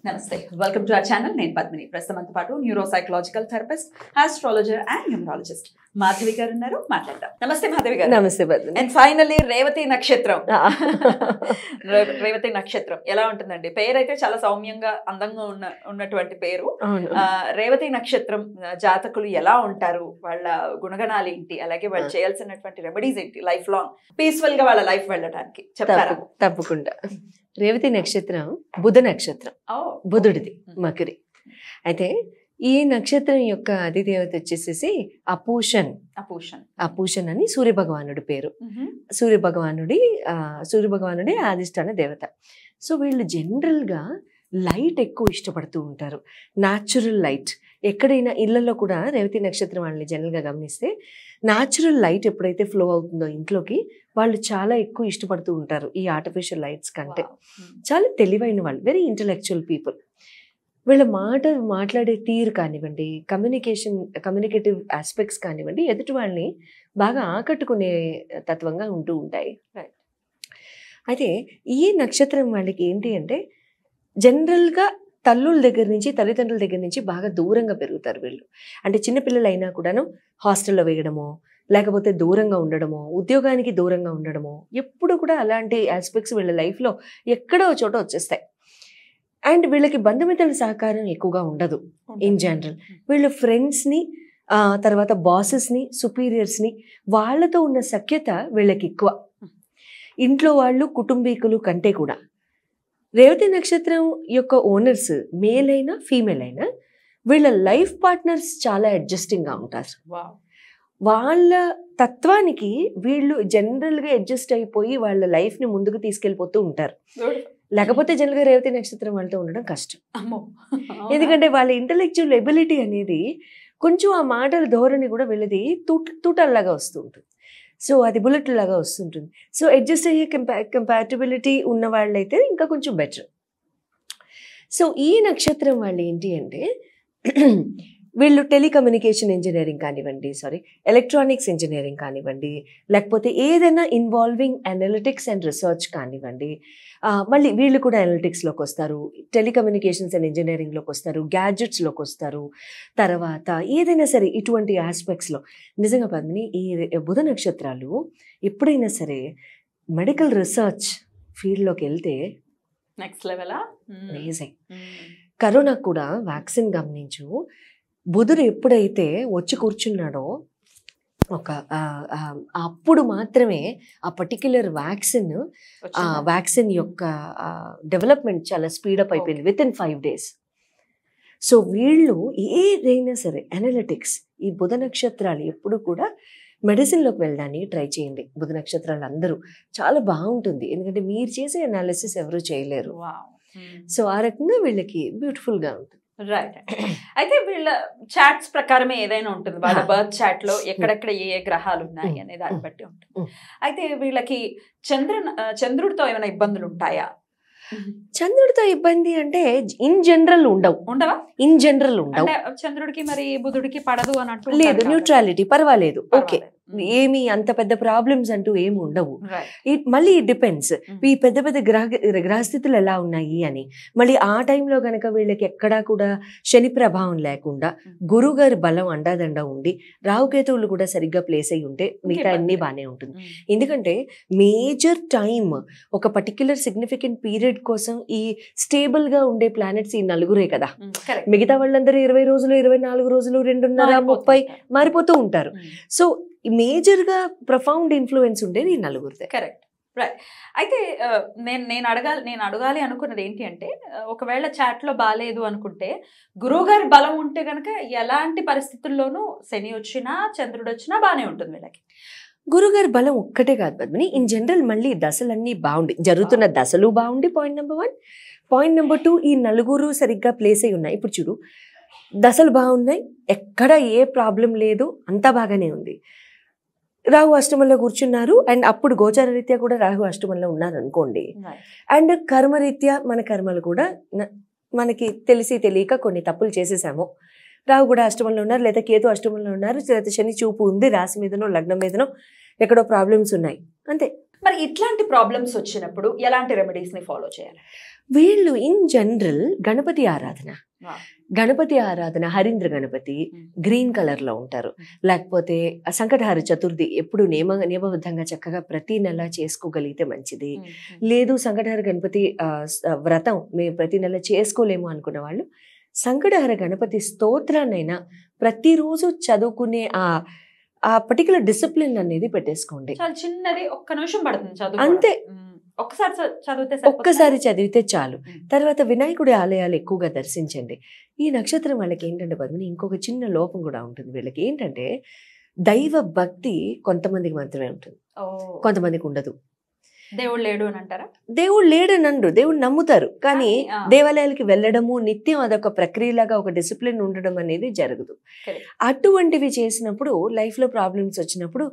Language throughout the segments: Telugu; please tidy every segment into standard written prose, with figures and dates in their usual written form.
నమస్తే, వెల్కమ్ టు అవర్ ఛానల్. నేను పద్మిని. ప్రస్తుతంతో పాటు neuro psychological therapist, astrologer and numerologist Madhavi గారు ఉన్నారు. మాట్లాడదాం. నమస్తే మాధవి గారు. నమస్తే పద్మిని. అండ్ ఫైనల్లీ రేవతి నక్షత్రం. రేవతి నక్షత్రం ఎలా ఉంటుందండి? పేరు అయితే చాలా సౌమ్యంగా అందంగా ఉన్నటువంటి పేరు. రేవతి నక్షత్రం జాతకులు ఎలా ఉంటారు, వాళ్ళ గుణగణాలు ఏంటి, అలాగే వాళ్ళు చేయాల్సినటువంటి రెమెడీస్ ఏంటి, లైఫ్ లాంగ్ పీస్ఫుల్ గా వాళ్ళ లైఫ్ వెళ్ళడానికి చెప్తారా? తప్పకుండా. రేవతి నక్షత్రం బుధ నక్షత్రం, బుధుడిది, మకరి. అయితే ఈ నక్షత్రం యొక్క అధిదేవత వచ్చేసేసి అపూషన్ అని సూర్యభగవానుడి పేరు. సూర్యభగవానుడి అధిష్టాన దేవత. సో వీళ్ళు జనరల్ గా లైట్ ఎక్కువ ఇష్టపడుతూ ఉంటారు, న్యాచురల్ లైట్. ఎక్కడైనా ఇళ్లలో కూడా రేవతి నక్షత్రం వాళ్ళని జనరల్ గా గమనిస్తే న్యాచురల్ లైట్ ఎప్పుడైతే ఫ్లో అవుతుందో ఇంట్లోకి, వాళ్ళు చాలా ఎక్కువ ఇష్టపడుతూ ఉంటారు ఈ ఆర్టిఫిషియల్ లైట్స్ కంటే. చాలా తెలివైన వాళ్ళు, వెరీ ఇంటలెక్చువల్ పీపుల్. వీళ్ళ మాట్లాడే తీరు కానివ్వండి, కమ్యూనికేటివ్ ఆస్పెక్ట్స్ కానివ్వండి, ఎదుటి వాళ్ళని బాగా ఆకట్టుకునే తత్వంగా ఉంటూ ఉంటాయి. అయితే ఈ నక్షత్రం వాళ్ళకి ఏంటి అంటే జనరల్గా తల్లిదండ్రుల దగ్గర నుంచి బాగా దూరంగా పెరుగుతారు వీళ్ళు. అంటే చిన్నపిల్లలు అయినా కూడాను హాస్టల్లో వేయడమో, లేకపోతే దూరంగా ఉండడమో, ఉద్యోగానికి దూరంగా ఉండడమో, ఎప్పుడు కూడా అలాంటి ఆస్పెక్ట్స్ వీళ్ళ లైఫ్లో ఎక్కడో చోట వచ్చేస్తాయి. అండ్ వీళ్ళకి బంధుమిత్రుల సహకారం ఎక్కువగా ఉండదు ఇన్ జనరల్. వీళ్ళు ఫ్రెండ్స్ని, తర్వాత బాసెస్ని, సుపీరియర్స్ని, వాళ్ళతో ఉన్న సఖ్యత వీళ్ళకి ఎక్కువ, ఇంట్లో వాళ్ళు కుటుంబీకులు కంటే కూడా. రేవతి నక్షత్రం యొక్క ఓనర్స్ మేల్ అయినా ఫీమేల్ అయినా వీళ్ళ లైఫ్ పార్ట్నర్స్ చాలా అడ్జస్టింగ్గా ఉంటారు. వాళ్ళ తత్వానికి వీళ్ళు జనరల్గా అడ్జస్ట్ అయిపోయి వాళ్ళ లైఫ్ని ముందుకు తీసుకెళ్ళిపోతూ ఉంటారు. లేకపోతే జనరల్గా రేవతి నక్షత్రం వాళ్ళతో ఉండడం కష్టం. ఎందుకంటే వాళ్ళ ఇంటలెక్చువల్ ఎబిలిటీ అనేది కొంచెం, ఆ మాటల ధోరణి కూడా వీళ్ళది తూటల్లాగా వస్తూ ఉంటుంది. సో అది బుల్లెట్ లాగా వస్తుంటుంది. సో అడ్జస్ట్ అయ్యే కంపాటబిలిటీ ఉన్న వాళ్ళైతే ఇంకా కొంచెం బెటర్. సో ఈ నక్షత్రం వాళ్ళు ఏంటి అంటే వీళ్ళు టెలికమ్యూనికేషన్ ఇంజనీరింగ్ కానివ్వండి, ఎలక్ట్రానిక్స్ ఇంజనీరింగ్ కానివ్వండి, లేకపోతే ఏదైనా ఇన్వాల్వింగ్ అనలిటిక్స్ అండ్ రీసెర్చ్ కానివ్వండి, మళ్ళీ వీళ్ళు కూడా అనలిటిక్స్లోకి వస్తారు, టెలికమ్యూనికేషన్స్ అండ్ ఇంజనీరింగ్లోకి వస్తారు, గ్యాడ్జెట్స్లోకి వస్తారు. తర్వాత ఏదైనా సరే ఇటువంటి ఆస్పెక్ట్స్లో నిజంగా పద్మిని ఈ బుధ నక్షత్రాలు ఎప్పుడైనా సరే మెడికల్ రీసెర్చ్ ఫీల్డ్లోకి వెళ్తే నెక్స్ట్ లెవెలా అమేజింగ్. కరోనా కూడా వ్యాక్సిన్ గమనించు, బుధుడు ఎప్పుడైతే వచ్చి కూర్చున్నాడో అప్పుడు మాత్రమే ఆ పర్టిక్యులర్ వ్యాక్సిన్ యొక్క డెవలప్మెంట్ చాలా స్పీడప్ అయిపోయింది విత్ ఇన్ 5 days. సో వీళ్ళు ఏదైనా సరే అనలిటిక్స్, ఈ బుధ నక్షత్రాలు ఎప్పుడు కూడా మెడిసిన్లోకి వెళ్ళడానికి ట్రై చేయండి. బుధ నక్షత్రాలు అందరూ చాలా బాగుంటుంది, ఎందుకంటే మీరు చేసే అనాలిసిస్ ఎవరు చేయలేరు. సో ఆ రకంగా వీళ్ళకి బ్యూటిఫుల్గా ఉంటుంది. రైట్. అయితే వీళ్ళ చాట్స్ ప్రకారమే ఏదైనా ఉంటుంది, వాళ్ళ బర్త్ చాట్ లో ఎక్కడెక్కడ ఏ గ్రహాలు ఉన్నాయి అనే దాన్ని బట్టి ఉంటుంది. అయితే వీళ్ళకి చంద్రుడితో ఏమైనా ఇబ్బందులు ఉంటాయా? చంద్రుడితో ఇబ్బంది అంటే ఇన్ జనరల్ ఉండవా? ఇన్ జనరల్ ఉండవు. చంద్రుడికి మరి బుధుడికి పడదు అని అంటూ లేదు, న్యూట్రాలిటీ, పర్వాలేదు, ఓకే, ఏమి అంత పెద్ద ప్రాబ్లమ్స్ అంటూ ఏమి ఉండవు. మళ్ళీ ఇట్ డిపెండ్స్ ఈ పెద్ద పెద్ద గ్రహస్థితులు ఎలా ఉన్నాయి అని. మళ్ళీ ఆ టైంలో గనక వీళ్ళకి ఎక్కడా కూడా శని ప్రభావం లేకుండా గురువు గారి బలం అండాదండ ఉండి రాహుకేతువులు కూడా సరిగ్గా ప్లేస్ అయి ఉంటే మిగతా అన్ని బాగానే ఉంటుంది. ఎందుకంటే మేజర్ టైం ఒక పర్టిక్యులర్ సిగ్నిఫికెంట్ పీరియడ్ కోసం ఈ స్టేబుల్ గా ఉండే ప్లానెట్స్ ఈ నలుగురే కదా. మిగతా వాళ్ళందరూ 20 రోజులు, 24 రోజులు, 2.5, 30 మారిపోతూ ఉంటారు. సో మేజర్ గా ప్రొఫౌండ్ ఇన్ఫ్లుయెన్స్ ఉండేది ఈ నలుగురిదే. Correct, right. అయితే నేను అడగాలి అనుకున్నది ఏంటి అంటే, ఒకవేళ చాట్ లో బాగాలేదు అనుకుంటే గురువు గారి బలం ఉంటే గనక ఎలాంటి పరిస్థితుల్లోనూ శని వచ్చినా చంద్రుడు వచ్చినా బాగానే ఉంటుంది వీళ్ళకి. గురుగారి బలం ఒక్కటే కాదు పద్మిని, ఇన్ జనరల్ మళ్ళీ దశలన్నీ బాగుండి, జరుగుతున్న దశలు బాగుండి, పాయింట్ నెంబర్ 1. పాయింట్ నెంబర్ 2, ఈ నలుగురు సరిగ్గా ప్లేస్ అయి ఉన్నాయి. ఇప్పుడు చూడు, దశలు బాగున్నాయి, ఎక్కడ ఏ ప్రాబ్లం లేదు, అంతా బాగానే ఉంది. రాహు అష్టమంలో కూర్చున్నారు, అండ్ అప్పుడు గోచార రీత్యా కూడా రాహు అష్టమంలో ఉన్నారు అనుకోండి. అండ్ కర్మరీత్యా మన కర్మలు కూడా మనకి తెలిసి తెలియక కొన్ని తప్పులు చేసేసాము. రాహు కూడా అష్టమంలో ఉన్నారు, లేదా కేతు అష్టమంలో ఉన్నారు, లేదా శని చూపు ఉంది రాశి మీదనో లగ్నం మీదనో, ఎక్కడో ప్రాబ్లమ్స్ ఉన్నాయి, అంతే. మరి ఇట్లాంటి ప్రాబ్లమ్స్ వచ్చినప్పుడు ఎలాంటి రెమెడీస్ ని ఫాలో చేయాలి? వీళ్ళు ఇన్ జనరల్ గణపతి ఆరాధన హరీంద్ర గణపతి గ్రీన్ కలర్ లో ఉంటారు. లేకపోతే సంకటహార చతుర్థి ఎప్పుడు నియమబద్ధంగా చక్కగా ప్రతి నెల చేసుకోగలిగితే మంచిది. లేదు సంకటహార గణపతి వ్రతం మేము ప్రతి నెల చేసుకోలేము అనుకున్న వాళ్ళు సంకటహార గణపతి స్తోత్రాన్నైనా ప్రతిరోజు చదువుకునే ఆ పర్టికులర్ డిసిప్లిన్ అనేది పెట్టేసుకోండి. చాలా చిన్నది, ఒక్క నిమిషం పడుతుంది చదువు అంతే. ఒక్కసారి చదివితే చాలు. తర్వాత వినాయకుడి ఆలయాలు ఎక్కువగా దర్శించండి. ఈ నక్షత్రం వాళ్ళకి ఏంటంటే పద్మిని ఇంకొక చిన్న లోపం కూడా ఉంటుంది. వీళ్ళకి ఏంటంటే దైవ భక్తి కొంతమందికి మాత్రమే ఉంటుంది, కొంతమందికి ఉండదు. దేవుడు లేడు అని అంటారా? దేవుడు లేడని అనరు, దేవుడు నమ్ముతారు. కానీ దేవాలయాలకి వెళ్ళడము నిత్యం అదొక ప్రక్రియలాగా ఒక డిసిప్లిన్ ఉండడం అనేది జరగదు. అటువంటివి చేసినప్పుడు లైఫ్ లో ప్రాబ్లమ్స్ వచ్చినప్పుడు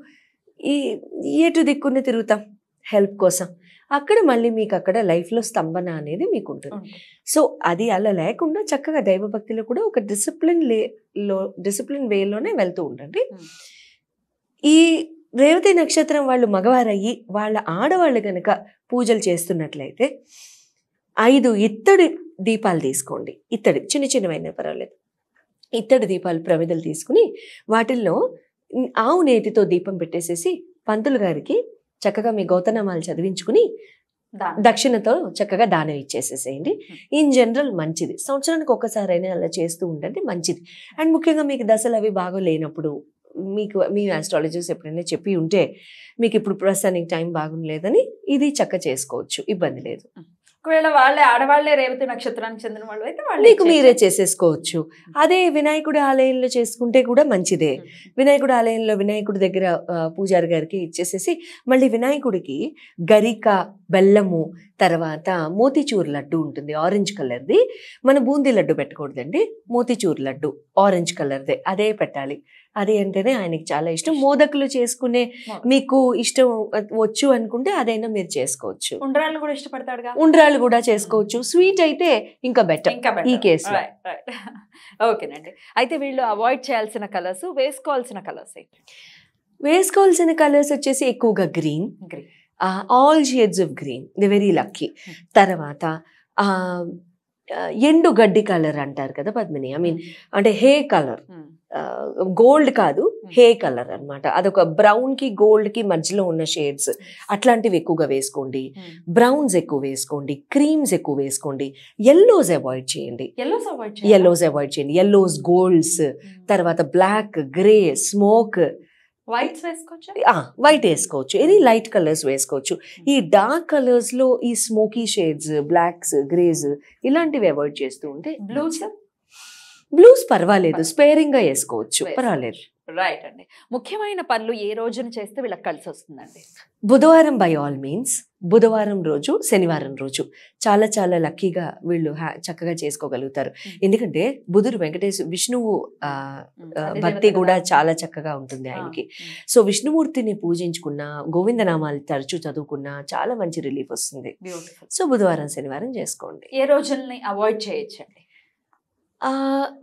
ఎటు దిక్కుని తిరుగుతాం హెల్ప్ కోసం. అక్కడ మళ్ళీ మీకు అక్కడ లైఫ్లో స్తంభన అనేది మీకు ఉంటుంది. సో అది అలా లేకుండా చక్కగా దైవభక్తిలో కూడా ఒక డిసిప్లిన్ వేలోనే వెళ్తూ ఉండండి. ఈ రేవతి నక్షత్రం వాళ్ళు మగవారయ్యి వాళ్ళ ఆడవాళ్ళు కనుక పూజలు చేస్తున్నట్లయితే 5 ఇత్తడి దీపాలు తీసుకోండి. ఇత్తడి చిన్నవైనా పర్వాలేదు. ఇత్తడి దీపాలు ప్రమిదలు తీసుకుని వాటిల్లో ఆవు నేతితో దీపం పెట్టేసేసి పంతులు గారికి చక్కగా మీ గౌతనామాలు చదివించుకుని దక్షిణతో చక్కగా దానం ఇచ్చేసేసేయండి. ఇన్ జనరల్ మంచిది. సంవత్సరానికి ఒక్కసారైనా అలా చేస్తూ ఉండండి, మంచిది. అండ్ ముఖ్యంగా మీకు దశలు అవి బాగా లేనప్పుడు మీ ఆస్ట్రాలజర్స్ ఎప్పుడైనా చెప్పి ఉంటే మీకు ఇప్పుడు ప్రస్తుతానికి టైం బాగుండలేదని ఇది చక్క చేసుకోవచ్చు, ఇబ్బంది లేదు. ఒకవేళ ఆడవాళ్లే రేవతి నక్షత్రానికి చెందిన వాళ్ళు అయితే మీకు మీరే చేసేసుకోవచ్చు. అదే వినాయకుడి ఆలయంలో చేసుకుంటే కూడా మంచిదే. వినాయకుడి ఆలయంలో వినాయకుడి దగ్గర పూజారి గారికి ఇచ్చేసేసి మళ్ళీ వినాయకుడికి గరిక, బెల్లము, తర్వాత మోతీచూర్ లడ్డు ఉంటుంది ఆరెంజ్ కలర్ది. మన బూందీ లడ్డు పెట్టకూడదండి, మోతీచూర్ లడ్డు ఆరెంజ్ కలర్దే అదే పెట్టాలి. అది అంటేనే ఆయనకి చాలా ఇష్టం. మోదకులు చేసుకునే మీకు ఇష్టం వచ్చు అనుకుంటే అదైనా మీరు చేసుకోవచ్చు. ఉండ్రాళ్ళు కూడా ఇష్టపడతాడుగా, ఉండ్రాళ్ళు కూడా చేసుకోవచ్చు. స్వీట్ అయితే ఇంకా బెటర్ ఈ కేసులో. ఓకేనండి. అయితే వీళ్ళు అవాయిడ్ చేయాల్సిన కలర్స్, వేసుకోవాల్సిన కలర్స్ ఏంటి? వేసుకోవాల్సిన కలర్స్ వచ్చేసి ఎక్కువగా green, all shades of green, the very lucky. తర్వాత ఎండు గడ్డి కలర్ అంటారు కదా పద్మిని, ఐ మీన్ అంటే హే కలర్, గోల్డ్ కాదు హే కలర్ అన్నమాట. అదొక బ్రౌన్ కి గోల్డ్ కి మధ్యలో ఉన్న షేడ్స్ అట్లాంటివి ఎక్కువగా వేసుకోండి. బ్రౌన్స్ ఎక్కువ వేసుకోండి, క్రీమ్స్ ఎక్కువ వేసుకోండి. ఎల్లోస్ అవాయిడ్ చేయండి, ఎల్లోస్, గోల్డ్స్, తర్వాత బ్లాక్, గ్రే, స్మోక్. వైట్ వేసుకోవచ్చు, ఎనీ లైట్ కలర్స్ వేసుకోవచ్చు. ఈ డార్క్ కలర్స్ లో ఈ స్మోకీ షేడ్స్, బ్లాక్స్, గ్రేస్ ఇలాంటివి అవాయిడ్ చేస్తూ ఉంటే. బ్లూస్ పర్వాలేదు, స్పేరింగ్ గా వేసుకోవచ్చు, పర్వాలేదు. రైట్ అండి. ముఖ్యమైన పనులు ఏ రోజున చేస్తే వీళ్ళకి కలిసి వస్తుందండి? బుధవారం, బై ఆల్ మీన్స్ బుధవారం రోజు, శనివారం రోజు చాలా చాలా లక్కీగా వీళ్ళు చక్కగా చేసుకోగలుగుతారు. ఎందుకంటే బుధుడు విష్ణువు భక్తి కూడా చాలా చక్కగా ఉంటుంది ఆయనకి. సో విష్ణుమూర్తిని పూజించుకున్న, గోవిందనామాలు తరచూ చదువుకున్నా చాలా మంచి రిలీఫ్ వస్తుంది. సో బుధవారం, శనివారం చేసుకోండి. ఏ రోజుల్ని అవాయిడ్ చేయొచ్చండి?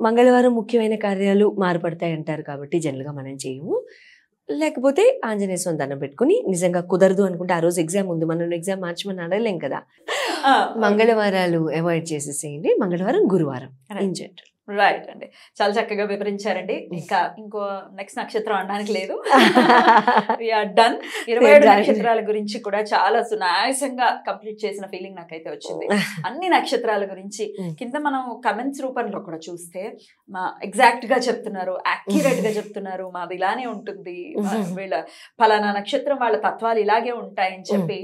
మంగళవారం ముఖ్యమైన కార్యాలు మారుపడతాయి అంటారు కాబట్టి జనరల్గా మనం చేయము. లేకపోతే ఆంజనేయ స్వామి దండం పెట్టుకుని, నిజంగా కుదరదు అనుకుంటే ఆ రోజు ఎగ్జామ్ ఉంది, మనం ఎగ్జామ్ మార్చమని అడగలేం కదా, మంగళవారాలు అవాయిడ్ చేసేసేయండి. మంగళవారం, గురువారం ఇన్ జనరల్. రైట్ అండి, చాలా చక్కగా వివరించారండి. ఇంకా ఇంకో నెక్స్ట్ నక్షత్రం అనడానికి లేదు, డన్. 27 నక్షత్రాల గురించి కూడా చాలా సునాయాసంగా కంప్లీట్ చేసిన ఫీలింగ్ నాకైతే వచ్చింది. అన్ని నక్షత్రాల గురించి కింద మనం కమెంట్స్ రూపంలో కూడా చూస్తే ఎగ్జాక్ట్ గా చెప్తున్నారు, యాక్యురేట్ గా చెప్తున్నారు. మాది ఇలానే ఉంటుంది, వీళ్ళ ఫలానా నక్షత్రం వాళ్ళ తత్వాలు ఇలాగే ఉంటాయని చెప్పి